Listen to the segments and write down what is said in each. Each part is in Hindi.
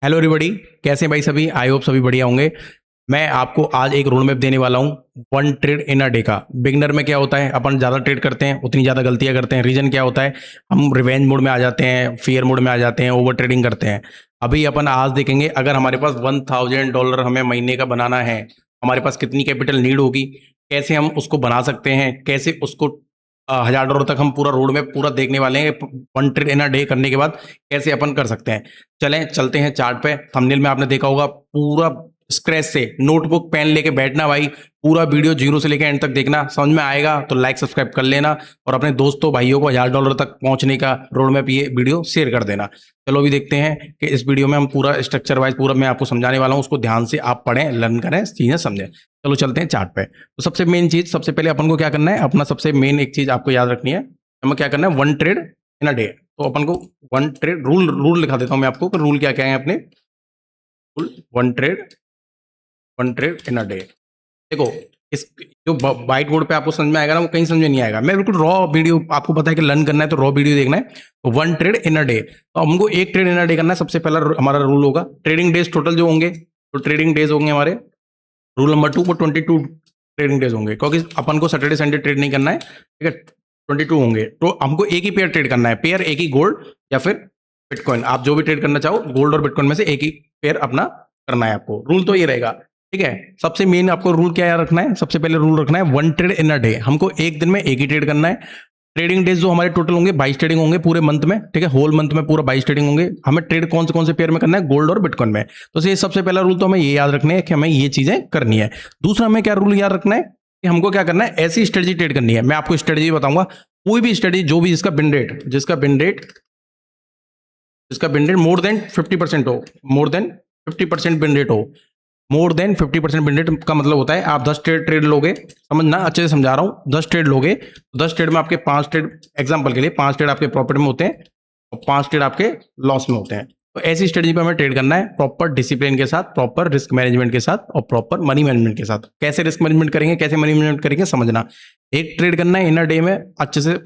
Hello everybody. कैसे हैं भाई सभी? आई होप सभी बढ़िया होंगे। मैं आपको आज एक रोड मैप देने वाला हूँ one trade in a day का। बिगनर में क्या होता है, अपन ज़्यादा ट्रेड करते हैं उतनी ज़्यादा गलतियाँ करते हैं। रीजन क्या होता है, हम रिवेंज मोड में आ जाते हैं, फियर मोड में आ जाते हैं, ओवर ट्रेडिंग करते हैं। अभी अपन आज देखेंगे, अगर हमारे पास $1000 हमें महीने का बनाना है, हमारे पास कितनी कैपिटल नीड होगी, कैसे हम उसको बना सकते हैं, कैसे उसको $1000 तक हम पूरा रोड मैप पूरा देखने वाले हैं। One trade in a day करने के बाद कैसे अपन कर सकते हैं। चलें चलते हैं चार्ट पे। थंबनेल में आपने देखा होगा, पूरा स्क्रैच से नोटबुक पेन लेके बैठना भाई, पूरा वीडियो जीरो से लेकर एंड तक देखना। समझ में आएगा तो लाइक सब्सक्राइब कर लेना और अपने दोस्तों भाइयों को $1000 तक पहुंचने का रोड मैप ये वीडियो शेयर कर देना। चलो अभी देखते हैं कि इस वीडियो में हम पूरा स्ट्रक्चर वाइज पूरा मैं आपको समझाने वाला हूँ, उसको ध्यान से आप पढ़ें, लर्न करें, चीजें समझें। चलो चलते हैं चार्ट पे। तो सबसे मेन चीज, सबसे पहले अपन को क्या करना है, अपना सबसे मेन एक चीज आपको याद रखनी है, हमें क्या करना है, one trade in a day. तो अपन को वन ट्रेड रूल रूल लिखा देता हूं मैं आपको कि रूल क्या क्या है अपने। Rule one trade in a day. देखो, इस जो व्हाइट बोर्ड पे आपको समझ में आएगा ना, वो कहीं समझ में नहीं आएगा। मैं बिल्कुल रॉ वीडियो, आपको पता है कि लर्न करना है तो रॉ वीडियो देखना है। तो one trade in a day, तो हमको एक ट्रेड इन अ डे करना है। सबसे पहला हमारा रूल होगा, ट्रेडिंग डेज टोटल जो होंगे, तो ट्रेडिंग डेज होंगे हमारे, रूल नंबर 2 को 22 ट्रेडिंग डेज होंगे, क्योंकि अपन को सैटरडे संडे ट्रेड नहीं करना है। ठीक है, 22 होंगे। तो हमको एक ही पेयर ट्रेड करना है, पेयर एक ही गोल्ड या फिर बिटकॉइन, आप जो भी ट्रेड करना चाहो, गोल्ड और बिटकॉइन में से एक ही पेयर अपना करना है आपको। रूल तो ये रहेगा। ठीक है, सबसे मेन आपको रूल क्या याद रखना है, सबसे पहले रूल रखना है one trade in a day. हमको एक दिन में एक ही ट्रेड करना है। ट्रेडिंग डेज जो हमारे टोटल होंगे 22 ट्रेडिंग होंगे पूरे मंथ में। ठीक है, होल मंथ में पूरा 22 ट्रेडिंग होंगे। हमें ट्रेड कौन से पेयर में करना है, गोल्ड और बिटकॉइन में। तो ये सबसे पहला रूल तो हमें ये याद रखना है कि हमें ये चीजें करनी है। दूसरा हमें क्या रूल याद रखना है कि हमको क्या करना है, ऐसी स्ट्रेटजी ट्रेड करनी है। मैं आपको स्ट्रेटजी बताऊंगा, कोई भी स्ट्रेटजी जो भी जिसका बिन रेट मोर देन 50% हो, मोर देन 50% बिन रेट हो। मोर देन 50% बिन रेट का मतलब होता है आप 10 ट्रेड ट्रेड लोगे, समझना, अच्छे से समझा रहा हूं। 10 ट्रेड लोगे तो 10 ट्रेड में आपके 5 ट्रेड, एग्जांपल के लिए 5 ट्रेड आपके प्रॉफिट में होते हैं और 5 ट्रेड आपके लॉस में होते हैं। तो ऐसी स्ट्रेटजी पे हमें ट्रेड करना है, प्रॉपर डिसिप्लिन के साथ, प्रॉपर रिस्क मैनेजमेंट के साथ और प्रॉपर मनी मैनेजमेंट के साथ। कैसे रिस्क मैनेजमेंट करेंगे, कैसे मनी मैनेजमेंट करेंगे, समझना। एक ट्रेड करना है इन अ डे में अच्छे से,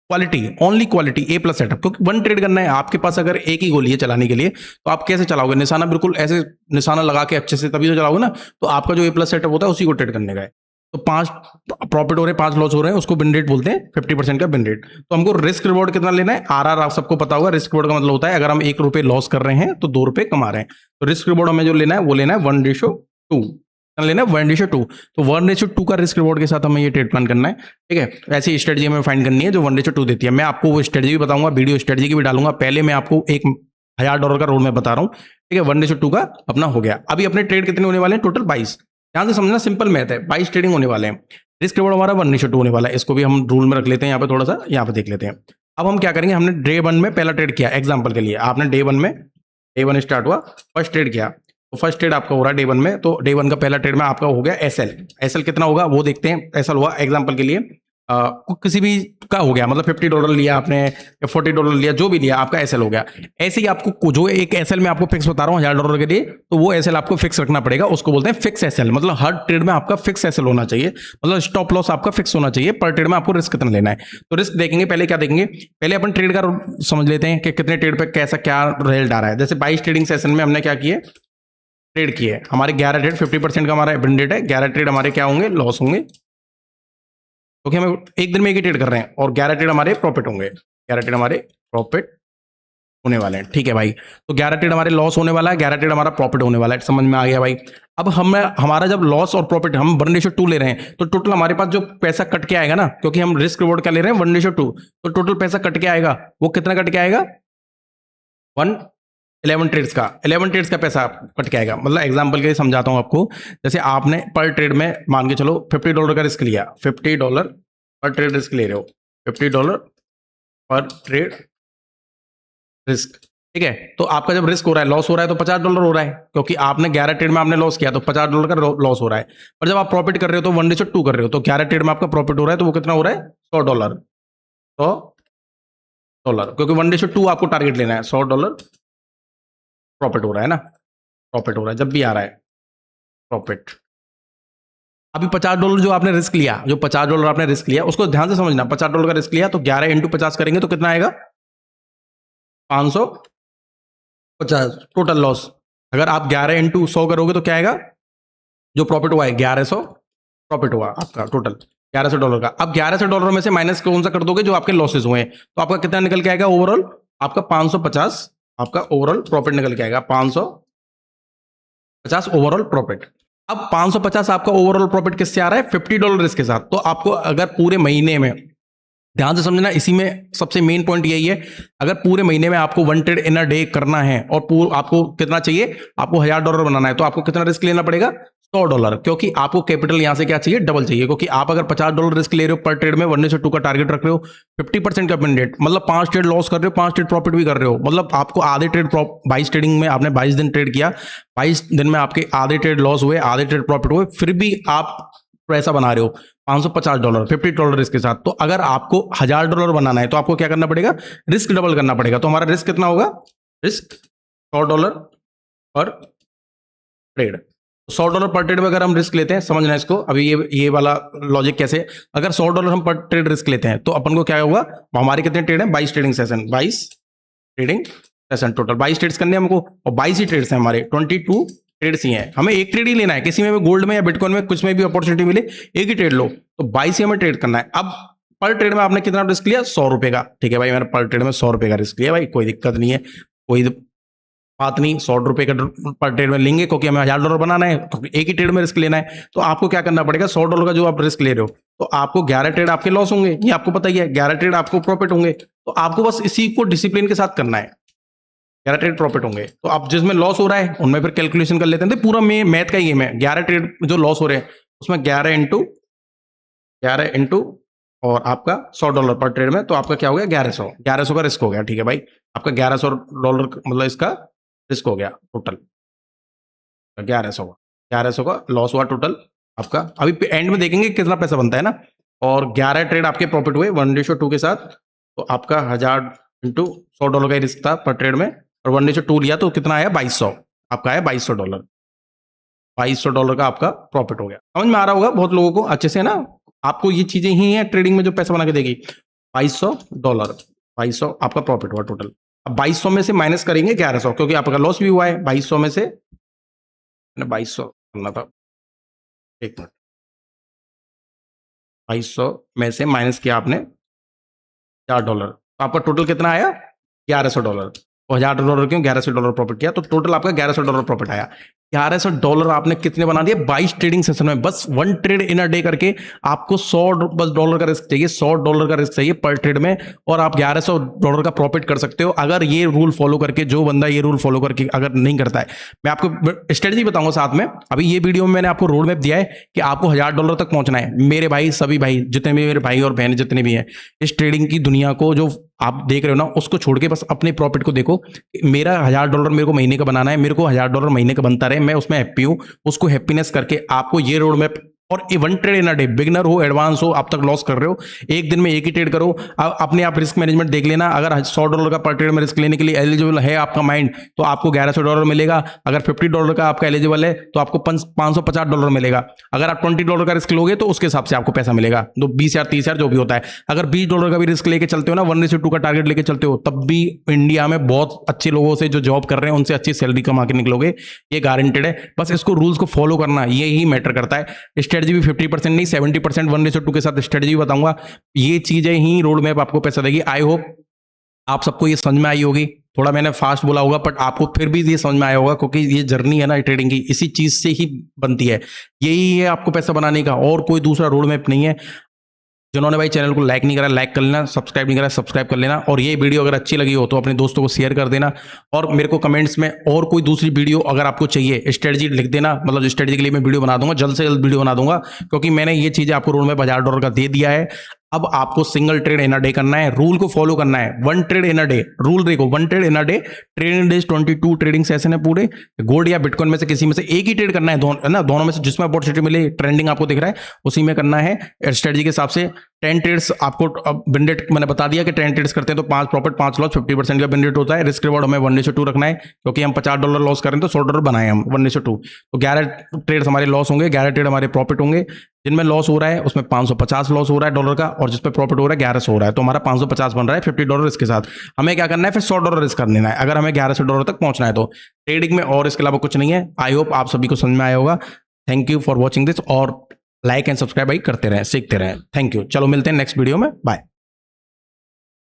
क्वालिटी, ओनली क्वालिटी, ए प्लस सेटअप। क्योंकि वन ट्रेड करना है आपके पास, अगर एक ही गोली है चलाने के लिए तो आप कैसे चलाओगे, निशाना बिल्कुल ऐसे निशाना लगा के अच्छे से तभी तो चलाओगे ना। तो आपका जो ए प्लस सेटअप होता है उसी को ट्रेड करने का है। तो 5 प्रॉफिट हो रहे हैं, 5 लॉस हो रहे हैं, उसको बिन रेट बोलते हैं, 50% का बिन रेट। तो हमको रिस्क रिवॉर्ड कितना लेना है, आरआर, आप सबको पता होगा। रिस्क रिवॉर्ड का मतलब होता है अगर हम ₹1 लॉस कर रहे हैं तो ₹2 कमा रहे हैं। तो रिस्क रिवॉर्ड हमें जो लेना है वो लेना है 1:2, लेना है 1:2। तो 1:2 का रिस्क रिवॉर्ड के साथ हमें ये ट्रेड प्लान करना है। ठीक है, ऐसी स्ट्रेटजी हमें फाइंड करनी है जो 1:2 देती है। मैं आपको वो स्ट्रेटजी भी बताऊंगा, वीडियो स्ट्रेटजी की भी डालूंगा। पहले मैं आपको एक $1000 का रोड में बता रहा हूँ। ठीक है, 1:2 का अपना हो गया। अभी अपने ट्रेड कितने होने वाले हैं, टोटल 22। ध्यान से समझना, सिंपल मैथ है, 22 ट्रेडिंग होने वाले हैं। रिस्क रिवॉर्ड हमारा 1:2 होने वाला है। इसको भी हम रूल में रख लेते हैं, यहाँ पे थोड़ा सा यहाँ पे देख लेते हैं। अब हम क्या करेंगे, हमने डे 1 में पहला ट्रेड किया, एग्जाम्पल के लिए आपने डे वन स्टार्ट हुआ, फर्स्ट ट्रेड किया। तो फर्स्ट ट्रेड आपका हो रहा है डे 1 में, तो डे 1 का पहला ट्रेड में आपका हो गया एसएल। एसएल कितना होगा वो देखते हैं। एसएल हुआ एग्जांपल के लिए किसी भी का हो गया, मतलब $50 लिया आपने या $40 लिया, जो भी लिया आपका एसएल हो गया। ऐसे ही आपको जो एक एसएल में आपको फिक्स बता रहा हूँ $1000 के लिए, तो वो एसएल आपको फिक्स रखना पड़ेगा। उसको बोलते हैं फिक्स एसएल। मतलब हर ट्रेड में आपका फिक्स एसएल होना चाहिए, मतलब स्टॉप लॉस आपका फिक्स होना चाहिए। पर ट्रेड में आपको रिस्क कितना लेना है, तो रिस्क देखेंगे। पहले क्या देखेंगे, पहले अपन ट्रेड का समझ लेते हैं कि कितने ट्रेड पे कैसा क्या रिजल्ट आ रहा है। जैसे 22 ट्रेडिंग सेशन में हमने क्या किए, ट्रेड किए, हमारे 11 ट्रेड 50% का हमारा बिन रेट है। 11 ट्रेड हमारे क्या होंगे, लॉस होंगे, क्योंकि हम एक दिन में एक ही ट्रेड कर रहे हैं। और 11 ट्रेड हमारे प्रॉफिट होंगे, 11 ट्रेड हमारे प्रॉफिट होने वाले हैं। ठीक है भाई, तो 11 ट्रेड हमारे लॉस होने वाला है, 11 ट्रेड हमारा प्रॉफिट होने वाला है। समझ में आ गया भाई। अब हमारा जब लॉस और प्रॉफिट हम 1:2 ले रहे हैं, तो टोटल हमारे पास जो पैसा कट के आएगा ना, क्योंकि हम रिस्क रिवॉर्ड क्या ले रहे हैं 1:2, तो टोटल पैसा कट के आएगा, वो कितना कट के आएगा, 11 ट्रेड्स का, 11 ट्रेड्स का पैसा कट के आएगा। मतलब एग्जांपल के लिए समझाता हूं आपको, जैसे आपने पर ट्रेड में मान के चलो $50 का रिस्क लिया, $50 पर ट्रेड रिस्क ले रहे हो, $50 पर ट्रेड रिस्क। ठीक है, तो आपका जब रिस्क हो रहा है, लॉस हो रहा है, तो $50 हो रहा है, क्योंकि आपने 11 ट्रेड में आपने लॉस किया तो $50 का लॉस हो रहा है। पर जब आप प्रॉफिट कर रहे हो तो 1:2 कर रहे हो, तो 11 ट्रेड में आपका प्रॉफिट हो रहा है, तो वो कितना हो रहा है, $100, $100, क्योंकि 1:2 आपको टारगेट लेना है। $100 प्रॉफिट हो रहा है ना, प्रॉफिट हो रहा है जब भी आ रहा है प्रॉफिट। अभी $50 जो आपने रिस्क लिया, जो $50 आपने रिस्क लिया, उसको ध्यान से समझना। $50 का रिस्क लिया तो 11 × 50 करेंगे तो कितना आएगा, 500 50 टोटल लॉस। अगर आप 11 इंटू 100 करोगे तो क्या आएगा, जो प्रॉफिट हुआ है 1100 प्रॉफिट हुआ आपका टोटल $1100 का। अब $1100 में से माइनस कौन सा कर दोगे, जो आपके लॉसेस हुए हैं, तो आपका कितना निकल के आएगा ओवरऑल, आपका 550 आपका ओवरऑल प्रॉफिट निकल के आएगा, 550 ओवरऑल प्रॉफिट। अब 550 आपका ओवरऑल प्रॉफिट किससे आ रहा है, $50 इसके साथ। तो आपको अगर पूरे महीने में, ध्यान से समझना, इसी में सबसे मेन पॉइंट यही है, अगर पूरे महीने में आपको 1 ट्रेड इन अ डे करना है और आपको कितना चाहिए, आपको $1000 बनाना है, तो आपको कितना रिस्क लेना पड़ेगा, $100, क्योंकि आपको कैपिटल यहां से क्या चाहिए, डबल चाहिए। क्योंकि आप अगर $50 रिस्क ले रहे हो पर ट्रेड में, 1:2 का टारगेट रख रहे हो, 50% का विन रेट, मतलब 5 ट्रेड लॉस कर रहे हो, 5 ट्रेड प्रॉफिट भी कर रहे हो, मतलब आपको आधे ट्रेड 22 ट्रेडिंग में आपने 22 दिन ट्रेड किया, 22 दिन में आपके आधे ट्रेड लॉस हुए, आधे ट्रेड प्रॉफिट हुए, फिर भी आप पैसा बना रहे हो $550, $50 इसके साथ। तो अगर आपको $1000 बनाना है तो आपको क्या करना पड़ेगा, रिस्क डबल करना पड़ेगा। तो हमारा रिस्क कितना होगा, रिस्क $100 पर ट्रेड। $100 पर ट्रेड में अगर हम रिस्क लेते हैं, समझना इसको, अभी ये वाला लॉजिक कैसे, अगर $100 हम पर ट्रेड रिस्क लेते हैं तो अपन को क्या होगा, हमारे कितने ट्रेड हैं, 22 trading session, 22 trading session total 22 trades करने हैं हमको, और 22 ही ट्रेड्स हैं हमारे, 22 ट्रेड्स ही हैं, हमें एक ट्रेड ही लेना है, किसी में भी गोल्ड में या बिटकॉइन में कुछ में भी अपॉर्चुनिटी मिले एक ही ट्रेड लो, तो 22 ही हमें ट्रेड करना है। अब पर ट्रेड में आपने कितना रिस्क लिया, ₹100 का, ठीक है भाई, मैंने पर ट्रेड में ₹100 का रिस्क लिया भाई, कोई दिक्कत नहीं है, कोई बात नहीं, ₹100 का पर ट्रेड में लेंगे, क्योंकि हमें $1000 बनाना है, तो एक ही ट्रेड में रिस्क लेना है। तो आपको क्या करना पड़ेगा, $100 का जो आप रिस्क ले रहे हो, तो आपको 11 ट्रेड आपके लॉस होंगे, ये आपको पता ही है, 11 ट्रेड आपको प्रॉफिट होंगे। तो आपको बस इसी को डिसिप्लिन के साथ करना है, 11 ट्रेड प्रॉफिट होंगे। तो आप जिसमें लॉस हो रहा है उनमें फिर कैलकुलेशन कर लेते हैं, तो पूरा में मैथ का गेम है, 11 ट्रेड जो लॉस हो रहे हैं उसमें 11 इंटू और आपका $100 पर ट्रेड में, तो आपका क्या हो गया, 1100 का रिस्क हो गया, ठीक है भाई, आपका $1100 मतलब इसका रिस्क हो गया टोटल, 1100 का लॉस हुआ टोटल आपका। अभी एंड में देखेंगे कितना पैसा बनता है ना, और 11 ट्रेड आपके प्रॉफिट हुए 1:2 के साथ, तो आपका 1000 इंटू $100 का ही रिस्क था पर ट्रेड में, और 1:2 लिया तो कितना आया, 2200, आपका आया $2200, $2200 का आपका प्रॉफिट हो गया। समझ में आ रहा होगा बहुत लोगों को अच्छे से ना, आपको ये चीजें ही हैं ट्रेडिंग में जो पैसा बना के देगी। $2200 आपका प्रॉफिट हुआ टोटल। अब 2200 में से माइनस करेंगे 1100, क्योंकि आपका लॉस भी हुआ है। 2200 में से 2200 करना था, एक मिनट, 2200 में से माइनस किया आपने $4, तो आपका टोटल कितना आया, $1100, और $1000 क्यों, $1100 प्रॉफिट किया, तो टोटल आपका $1100 प्रॉफिट आया। $1100 आपने कितने बना दिए, 22 ट्रेडिंग सेशन में, बस 1 ट्रेड इन अ डे करके आपको $100 का रिस्क चाहिए, $100 का रिस्क चाहिए पर ट्रेड में, और आप $1100 का प्रॉफिट कर सकते हो अगर ये रूल फॉलो करके, जो बंदा ये रूल फॉलो करके अगर नहीं करता है। मैं आपको स्ट्रेटजी बताऊंगा साथ में, अभी ये वीडियो में मैंने आपको रोड मैप दिया है कि आपको $1000 तक पहुंचना है। मेरे भाई, सभी भाई, जितने भी मेरे भाई और बहन जितने भी हैं इस ट्रेडिंग की दुनिया को जो आप देख रहे हो ना, उसको छोड़ के बस अपने प्रॉफिट को देखो। मेरा $1000 मेरे को महीने का बनाना है, मेरे को $1000 महीने का बनता रहे, मैं उसमें हैप्पी हूं। उसको हैप्पीनेस करके आपको ये रोड मैप, और 1 trade in a day, beginner हो एडवांस हो, आप तक लॉस कर रहे हो, एक दिन में एक ही ट्रेड करो। अपने आप रिस्क मैनेजमेंट देख लेना, अगर $100 का पर ट्रेड में रिस्क लेने के लिए एलिजिबल है आपका माइंड, तो आपको $1100 मिलेगा। अगर $50 का आपका एलिजिबल है तो आपको $550 मिलेगा। अगर आप $20 का रिस्क लोगे तो उसके हिसाब से आपको पैसा मिलेगा, तो 20,000 30,000 जो भी होता है। अगर $20 का भी रिस्क लेके चलते हो ना, 1:2 का टारगेट लेके चलते हो, तब भी इंडिया में बहुत अच्छे लोगों से जो जॉब कर रहे हैं उनसे अच्छी सैलरी कमा के निकलोगे, ये गारंटेड है। बस इसको रूल्स को फॉलो करना, ये ही मैटर करता है। स्ट्रेटजी भी 50% नहीं 70%, 1:2 के साथ स्ट्रेटजी बताऊंगा। ये चीजें ही रोड मैप आपको पैसा देगी। आई होप आप सबको ये समझ में आई होगी। थोड़ा मैंने फास्ट बोला होगा बट आपको फिर भी ये समझ में आया होगा, क्योंकि ये जर्नी है ना ट्रेडिंग की, इसी चीज से ही बनती है। यही है आपको पैसा बनाने का, और कोई दूसरा रोड मैप नहीं है। जिन्होंने भाई चैनल को लाइक नहीं करा, लाइक कर लेना, सब्सक्राइब नहीं करा, सब्सक्राइब कर लेना, और ये वीडियो अगर अच्छी लगी हो तो अपने दोस्तों को शेयर कर देना, और मेरे को कमेंट्स में और कोई दूसरी वीडियो अगर आपको चाहिए स्ट्रेटजी लिख देना, मतलब स्ट्रेटजी के लिए मैं वीडियो बना दूंगा, जल्द से जल्द वीडियो बना दूंगा, क्योंकि मैंने ये चीजें आपको रोड में $1000 का दे दिया है। अब आपको single trade in a day करना है, रूल को फॉलो करना है। 1 trade in a day, rule देखो, 1 trade in a day, trading days 22 trading session है पूरे। गोल्ड या बिटकॉइन में से किसी में से एक ही ट्रेड करना है, है ना, दोनों में से जिसमें अपॉर्चुनिटी मिले, ट्रेंडिंग आपको दिख रहा है उसी में करना है। स्ट्रेटजी के हिसाब से 10 ट्रेड्स आपको, अब विन रेट मैंने बता दिया कि 10 ट्रेड्स करते हैं तो 5 प्रॉफिट 5 लॉस, 50% का विन रेट होता है। रिस्क रिवॉर्ड हमें 1:2 रखना है, क्योंकि हम $50 लॉस करें तो $100 बनाए हम 1:2, तो 11 ट्रेड्स हमारे लॉस होंगे, 11 ट्रेड हमारे प्रॉफिट होंगे। जिनमें लॉस हो रहा है उसमें 550 लॉस हो रहा है डॉलर का, और जिस पे प्रॉफिट हो रहा है 1100 हो रहा है, तो हमारा 550 बन रहा है $50 रिस्क के साथ। हमें क्या करना है, फिर $100 रिस्क कर लेना है अगर हमें $1100 तक पहुंचना है। तो ट्रेडिंग में और इसके अलावा कुछ नहीं है। आई होप आप सभी को समझ में आया होगा। Thank you for watching this, और लाइक एंड सब्सक्राइब भाई करते रहें, सीखते रहें। Thank you. चलो मिलते हैं नेक्स्ट वीडियो में, बाय।